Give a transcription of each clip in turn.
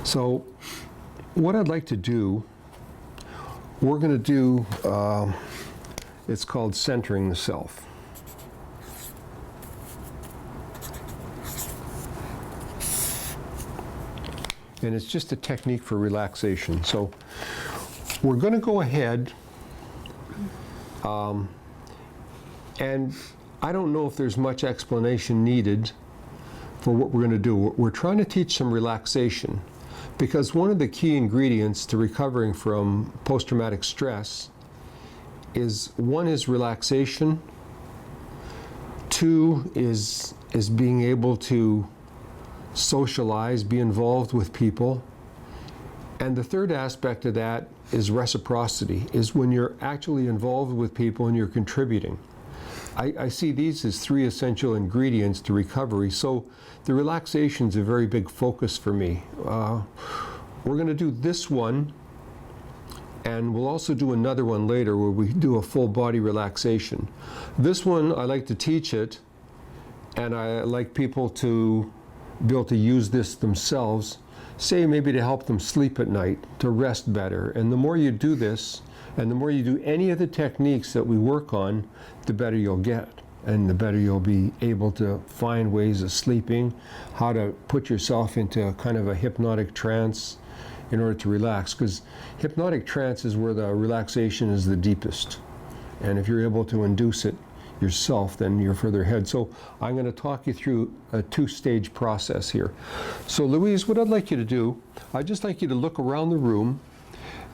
So what I'd like to do, we're going to do, it's called centering the self. And it's just a technique for relaxation. So we're going to go ahead, and I don't know if there's much explanation needed for what we're going to do. We're trying to teach some relaxation, because one of the key ingredients to recovering from post-traumatic stress is, one is relaxation, two is being able to socialize, be involved with people, and the third aspect of that is reciprocity, is when you're actually involved with people and you're contributing. I see these as three essential ingredients to recovery, so the relaxation is a very big focus for me. We're going to do this one, and we'll also do another one later where we do a full body relaxation. This one, I like to teach it, and I like people to be able to use this themselves, say maybe to help them sleep at night, to rest better. And the more you do this, and the more you do any of the techniques that we work on, the better you'll get. And the better you'll be able to find ways of sleeping, how to put yourself into a kind of a hypnotic trance in order to relax. Because hypnotic trance is where the relaxation is the deepest. And if you're able to induce it yourself, then you're further ahead. So I'm going to talk you through a two-stage process here. So Louise, what I'd like you to do, I'd just like you to look around the room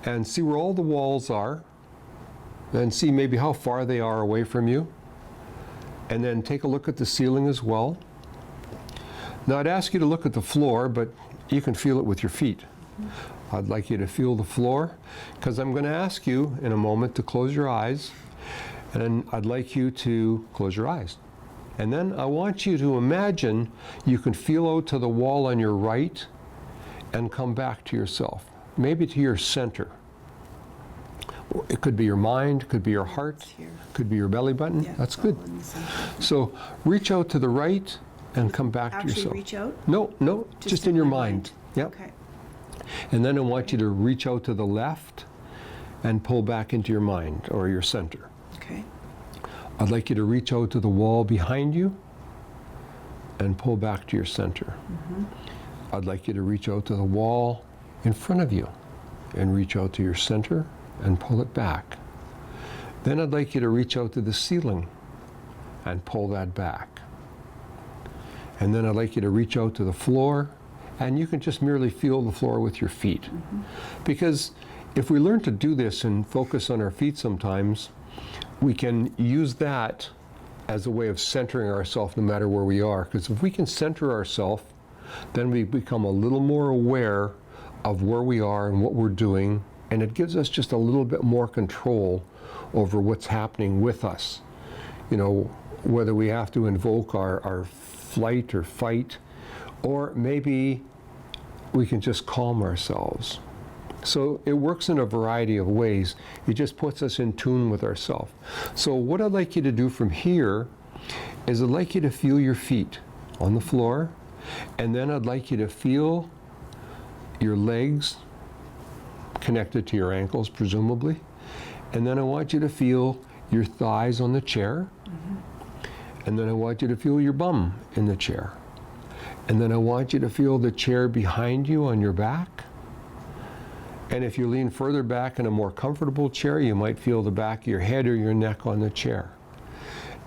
and see where all the walls are, and see maybe how far they are away from you. And then take a look at the ceiling as well. Now I'd ask you to look at the floor, but you can feel it with your feet. I'd like you to feel the floor, because I'm going to ask you in a moment to close your eyes, and then I'd like you to close your eyes. And then I want you to imagine you can feel out to the wall on your right and come back to yourself, maybe to your center. It could be your mind, could be your heart, could be your belly button. Yeah, that's good. So reach out to the right and come back to yourself. Actually reach out? No, just in your mind. Yep. Okay. And then I want you to reach out to the left and pull back into your mind or your center. Okay. I'd like you to reach out to the wall behind you and pull back to your center. I'd like you to reach out to the wall in front of you and reach out to your center and pull it back. Then I'd like you to reach out to the ceiling and pull that back. And then I'd like you to reach out to the floor, and you can just merely feel the floor with your feet. Because if we learn to do this and focus on our feet sometimes, we can use that as a way of centering ourselves no matter where we are. Because if we can center ourselves, then we become a little more aware of where we are and what we're doing, and it gives us just a little bit more control over what's happening with us. You know, whether we have to invoke our flight or fight, or maybe we can just calm ourselves. So it works in a variety of ways. It just puts us in tune with ourselves. So what I'd like you to do from here is I'd like you to feel your feet on the floor, and then I'd like you to feel your legs connected to your ankles, presumably. And then I want you to feel your thighs on the chair. And then I want you to feel your bum in the chair. And then I want you to feel the chair behind you on your back. And if you lean further back in a more comfortable chair, you might feel the back of your head or your neck on the chair.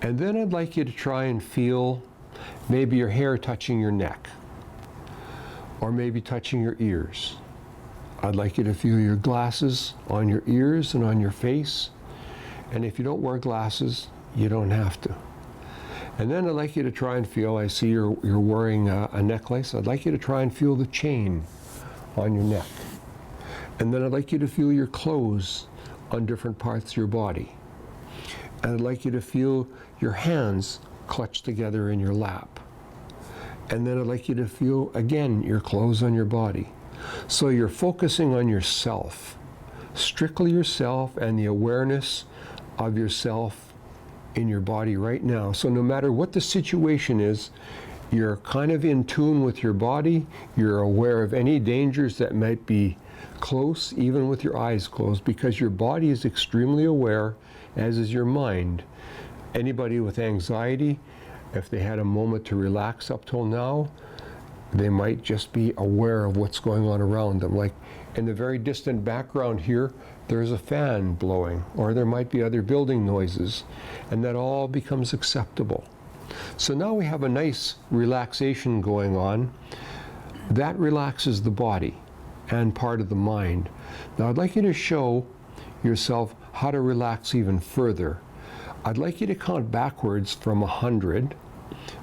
And then I'd like you to try and feel maybe your hair touching your neck, or maybe touching your ears. I'd like you to feel your glasses on your ears and on your face. And if you don't wear glasses, you don't have to. And then I'd like you to try and feel, I see you're wearing a necklace. I'd like you to try and feel the chain on your neck. And then I'd like you to feel your clothes on different parts of your body. And I'd like you to feel your hands clutched together in your lap. And then I'd like you to feel, again, your clothes on your body. So you're focusing on yourself, strictly yourself, and the awareness of yourself in your body right now. So no matter what the situation is, You're kind of in tune with your body. You're aware of any dangers that might be close, even with your eyes closed, because your body is extremely aware, as is your mind. Anybody with anxiety, if they had a moment to relax up till now, they might just be aware of what's going on around them. Like in the very distant background here, there's a fan blowing, or there might be other building noises, and that all becomes acceptable. So now we have a nice relaxation going on. That relaxes the body and part of the mind. Now I'd like you to show yourself how to relax even further. I'd like you to count backwards from 100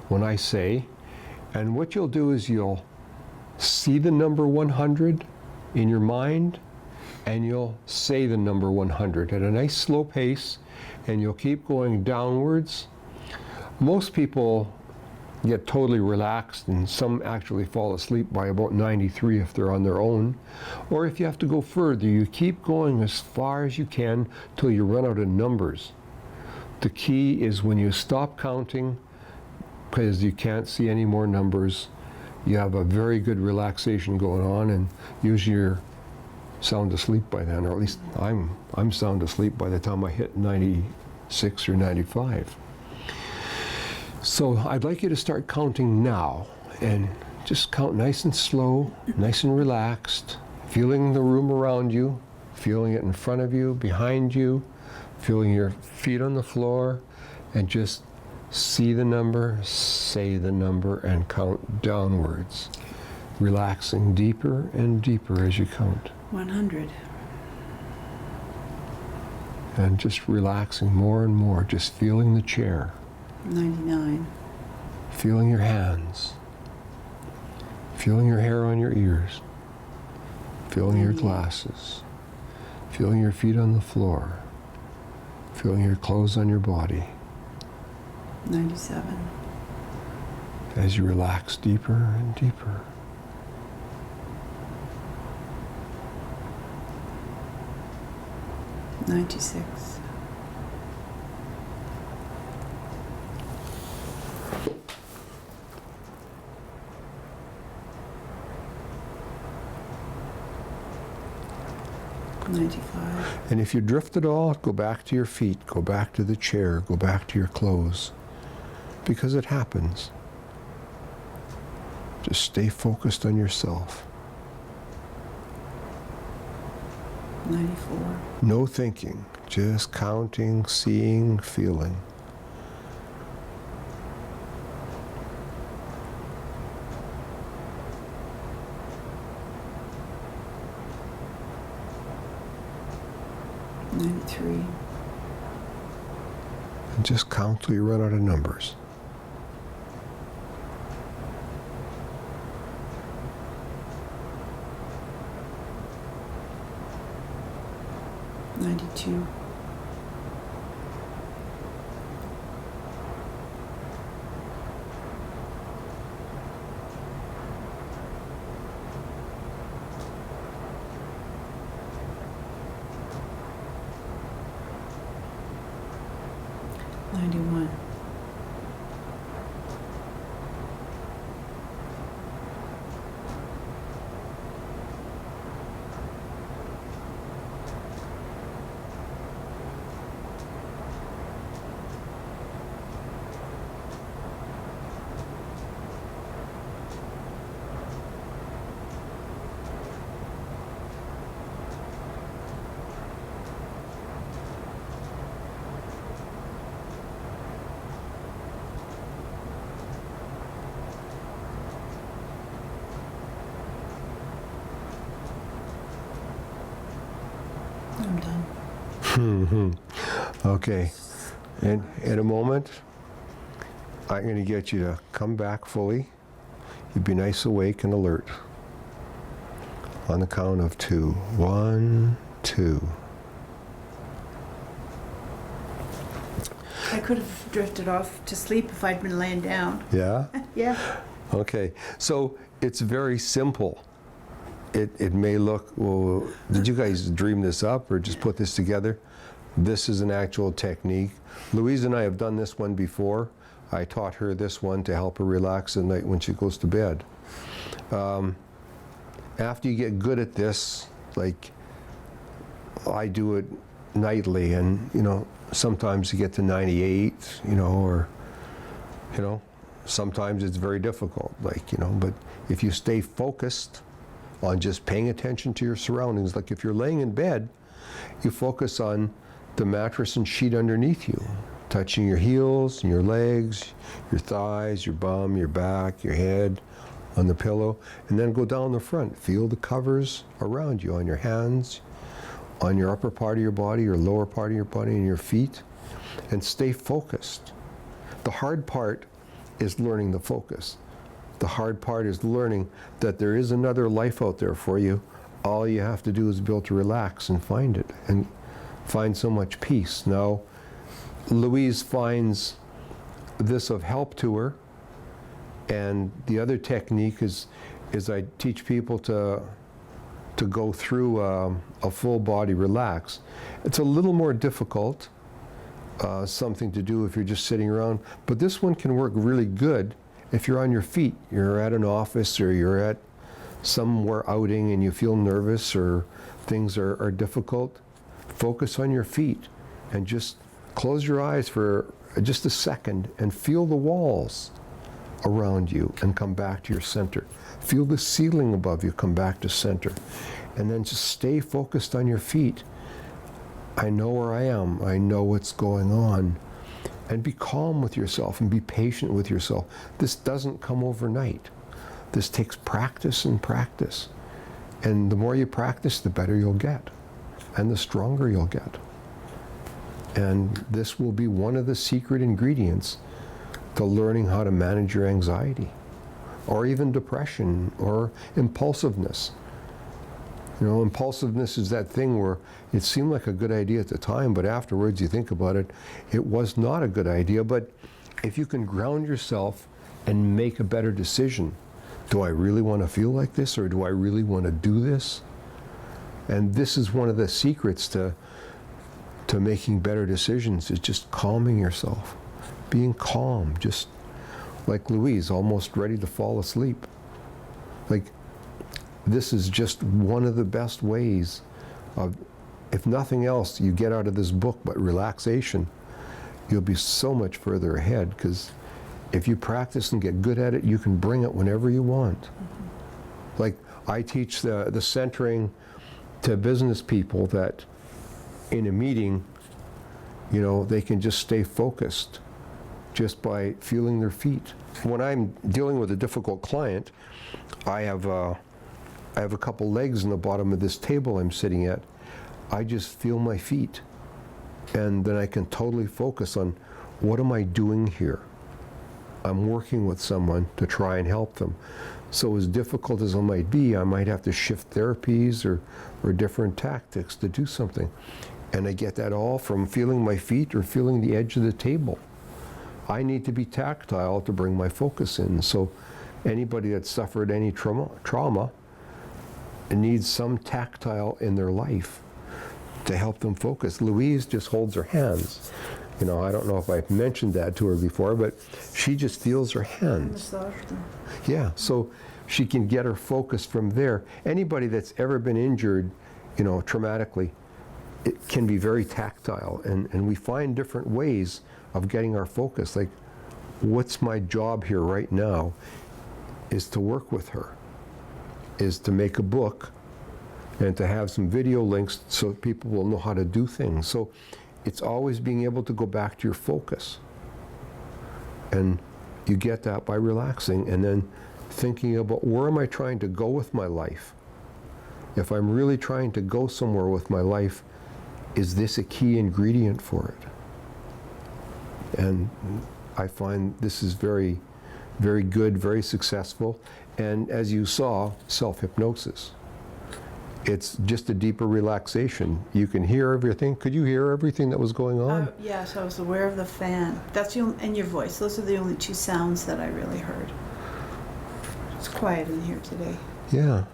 when I say, and what you'll do is you'll see the number 100 in your mind, and you'll say the number 100 at a nice slow pace, and you'll keep going downwards. Most people get totally relaxed, and some actually fall asleep by about 93 if they're on their own. Or if you have to go further, you keep going as far as you can till you run out of numbers. The key is when you stop counting, because you can't see any more numbers, you have a very good relaxation going on, and usually you're sound asleep by then, or at least I'm sound asleep by the time I hit 96 or 95. So I'd like you to start counting now, and just count nice and slow, nice and relaxed, feeling the room around you, feeling it in front of you, behind you, feeling your feet on the floor, and just see the number, say the number, and count downwards, relaxing deeper and deeper as you count. 100. And just relaxing more and more, just feeling the chair. 99. Feeling your hands. Feeling your hair on your ears. Feeling your glasses. Feeling your feet on the floor. Feeling your clothes on your body. 97. As you relax deeper and deeper. 96. 95. And if you drift at all, go back to your feet, go back to the chair, go back to your clothes, because it happens. Just stay focused on yourself. 94. No thinking, just counting, seeing, feeling. 93. And just count till you run out of numbers. 92. 91. 'I'm done. Okay. And in a moment, I'm going to get you to come back fully. You'd be nice, awake, and alert. On the count of 2. 1, 2. I could have drifted off to sleep if I'd been laying down. Yeah? Yeah. Okay. So it's very simple. It may look, well, did you guys dream this up or just put this together? This is an actual technique. Louise and I have done this one before. I taught her this one to help her relax at night when she goes to bed. After you get good at this, like I do it nightly, and sometimes you get to 98, or sometimes it's very difficult, but if you stay focused on just paying attention to your surroundings, like if you're laying in bed, you focus on the mattress and sheet underneath you, touching your heels and your legs, your thighs, your bum, your back, your head, on the pillow, and then go down the front. Feel the covers around you, on your hands, on your upper part of your body, your lower part of your body, and your feet, and stay focused. The hard part is learning the focus. The hard part is learning that there is another life out there for you. All you have to do is be able to relax and find it, and find so much peace. Now, Louise finds this of help to her, and the other technique is I teach people to go through a full body relax. It's a little more difficult, something to do if you're just sitting around, but this one can work really good if you're on your feet. You're at an office, or you're at somewhere outing and you feel nervous, or things are difficult. Focus on your feet and just close your eyes for just a second and feel the walls around you and come back to your center. Feel the ceiling above you, come back to center. And then just stay focused on your feet. I know where I am. I know what's going on. And be calm with yourself and be patient with yourself. This doesn't come overnight. This takes practice and practice. And the more you practice, the better you'll get. And the stronger you'll get. And this will be one of the secret ingredients to learning how to manage your anxiety, or even depression, or impulsiveness. Impulsiveness is that thing where it seemed like a good idea at the time, but afterwards you think about it, it was not a good idea. But if you can ground yourself and make a better decision, do I really want to feel like this, or do I really want to do this? And this is one of the secrets to making better decisions, is just calming yourself. Being calm, just like Louise, almost ready to fall asleep. Like, this is just one of the best ways of, if nothing else, you get out of this book, but relaxation, you'll be so much further ahead, because if you practice and get good at it, you can bring it whenever you want. Mm-hmm. Like, I teach the centering to business people, that in a meeting, they can just stay focused just by feeling their feet. When I'm dealing with a difficult client, I have a couple legs in the bottom of this table I'm sitting at. I just feel my feet, and then I can totally focus on, what am I doing here? I'm working with someone to try and help them. So as difficult as it might be, I might have to shift therapies or different tactics to do something. And I get that all from feeling my feet or feeling the edge of the table. I need to be tactile to bring my focus in. So anybody that suffered any trauma needs some tactile in their life to help them focus. Louise just holds her hands. I don't know if I've mentioned that to her before, but she just feels her hands. Massage them. Yeah, so she can get her focus from there. Anybody that's ever been injured, traumatically, it can be very tactile, and we find different ways of getting our focus. Like, what's my job here right now is to work with her, is to make a book and to have some video links so people will know how to do things. So it's always being able to go back to your focus. And you get that by relaxing and then thinking about, where am I trying to go with my life? If I'm really trying to go somewhere with my life, is this a key ingredient for it? And I find this is very, very good, very successful. And as you saw, self-hypnosis. It's just a deeper relaxation. You can hear everything. Could you hear everything that was going on? Yes, I was aware of the fan. That's and your voice. Those are the only two sounds that I really heard. It's quiet in here today. Yeah.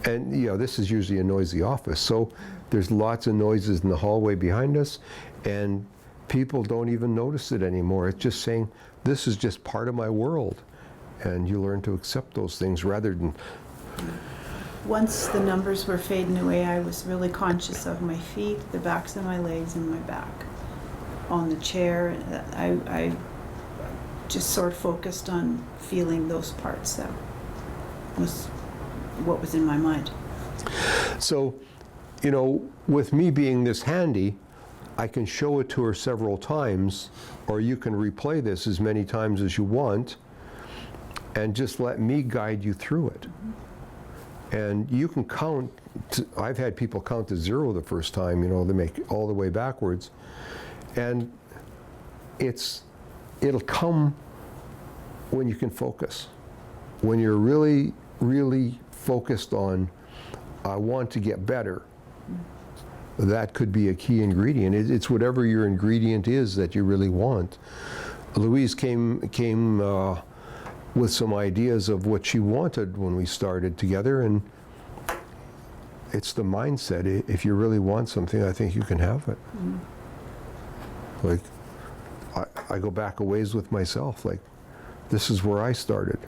And this is usually a noisy office, so there's lots of noises in the hallway behind us, and people don't even notice it anymore. It's just saying, this is just part of my world. And you learn to accept those things rather than... Once the numbers were fading away, I was really conscious of my feet, the backs of my legs, and my back. On the chair, I just sort of focused on feeling those parts. That was what was in my mind. So, you know, with me being this handy, I can show it to her several times, or you can replay this as many times as you want, and just let me guide you through it. And you can count, I've had people count to 0 the first time, you know, they make all the way backwards. And it'll come when you can focus. When you're really, really focused on, I want to get better, that could be a key ingredient. It's whatever your ingredient is that you really want. Louise came with some ideas of what she wanted when we started together, and it's the mindset. If you really want something, I think you can have it. Like, I go back a ways with myself, like, this is where I started.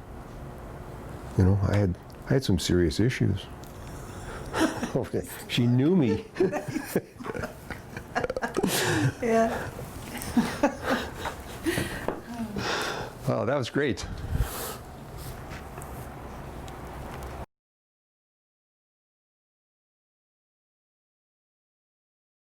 You know, I had some serious issues. Okay. She knew me. Yeah. Oh, that was great.